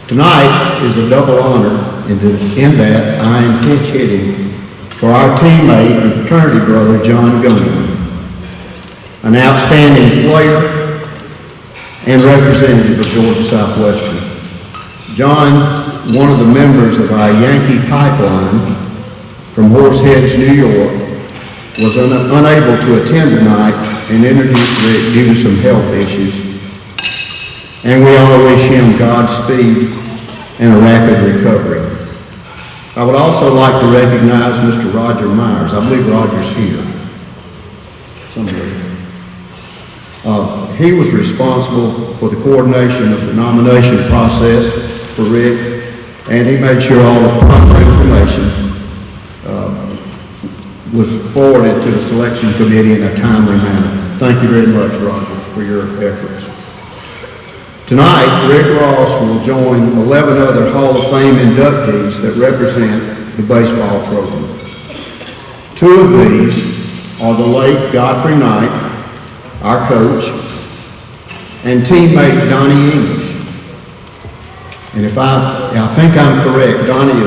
Tonight is a double honor in that I am pinch hitting for our teammate and fraternity brother, John Gunn, an outstanding player and representative of Georgia Southwestern. John, one of the members of our Yankee pipeline from Horseheads, New York, was unable to attend tonight and introduced Rick due to some health issues. And we all wish him Godspeed and a rapid recovery. I would also like to recognize Mr. Roger Myers. I believe Roger's here somewhere. He was responsible for the coordination of the nomination process for Rick, and he made sure all the proper information was forwarded to the selection committee in a timely manner. Thank you very much, Roger, for your efforts. Tonight, Rick Ross will join 11 other Hall of Fame inductees that represent the baseball program. 2 of these are the late Godfrey Knight, our coach, and teammate Donnie English. And if I think I'm correct, Donnie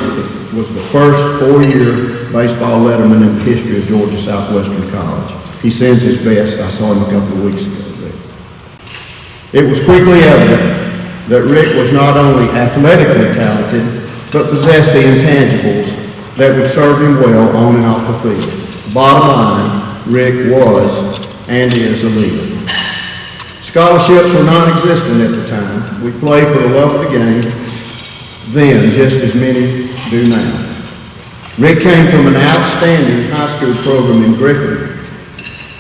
was the first 4-year baseball letterman in the history of Georgia Southwestern College. He sends his best. I saw him a couple of weeks ago. It was quickly evident that Rick was not only athletically talented, but possessed the intangibles that would serve him well on and off the field. Bottom line, Rick was and is a leader. Scholarships were non-existent at the time. We played for the love of the game, then just as many do now. Rick came from an outstanding high school program in Griffin.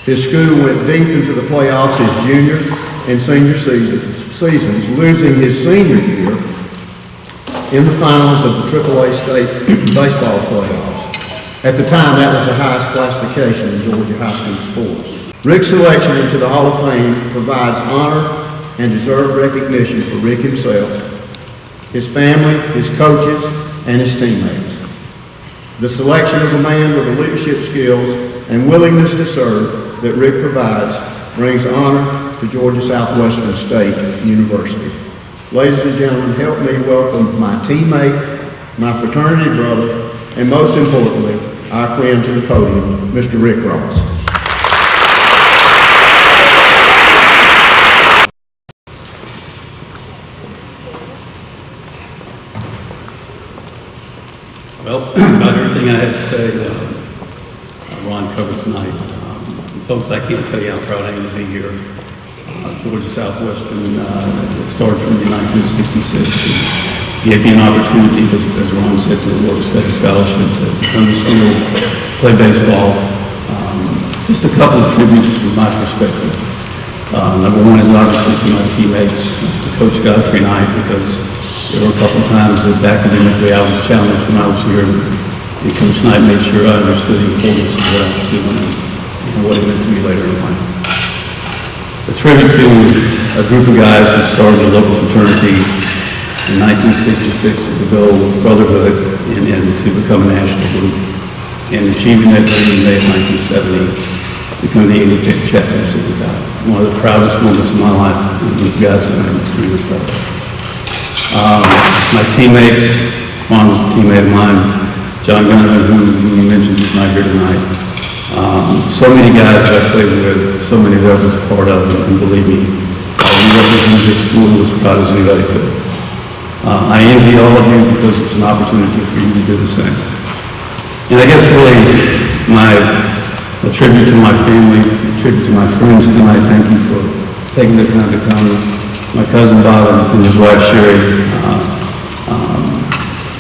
His school went deep into the playoffs his junior and senior seasons, losing his senior year in the finals of the AAA state baseball playoffs. At the time, that was the highest classification in Georgia high school sports. Rick's selection into the Hall of Fame provides honor and deserved recognition for Rick himself, his family, his coaches, and his teammates. The selection of a man with the leadership skills and willingness to serve that Rick provides brings honor to Georgia Southwestern State University. Ladies and gentlemen, help me welcome my teammate, my fraternity brother, and most importantly, our friend to the podium, Mr. Rick Ross. Well, about everything I had to say, Ron covered tonight. Folks, I can't tell you how proud I am to be here. Georgia Southwestern started from the 1966. Gave me an opportunity, as Ron said, to work study scholarship, to come to school, play baseball. Just a couple of tributes from my perspective. Number one is obviously to my teammates, to Coach Godfrey Knight, because there were a couple of times that academically I was challenged when I was here, and Coach Knight made sure I understood the importance of what I was doing and what it meant to me later in life. A tribute to a group of guys who started a local fraternity in 1966 to build brotherhood and to become a national group, and achieving that dream in May of 1970, become the Inductees champions that we got. One of the proudest moments of my life, and you guys are extremely proud of. My teammates, Juan was a teammate of mine, John Gunn, who you mentioned is not here tonight. So many guys that I played with, so many that I was a part of, and believe me, we represented this school as proud as anybody could. I envy all of you because it's an opportunity for you to do the same. And I guess really a tribute to my family, a tribute to my friends tonight. Thank you for taking the time to come. My cousin Bob and his wife Sherry,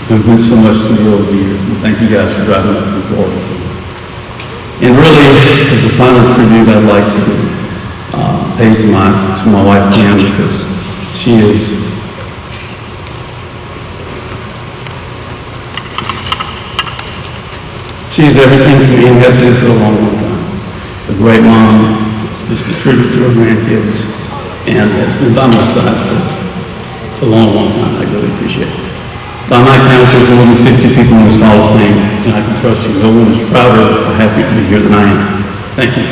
who've been so much to me over the years. And thank you guys for driving up from Florida. And really, as a final tribute, I'd like to pay to my wife Pam, because she's everything to me and has been for a long, long time. A great mom, just a tribute to her grandkids, and has been by my side for a long, long time. I really appreciate it. By my count, there's more than 50 people in this Hall of Fame, and I can trust you. No one is prouder or happier to be here than I am. Thank you.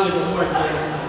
I live in Mark County.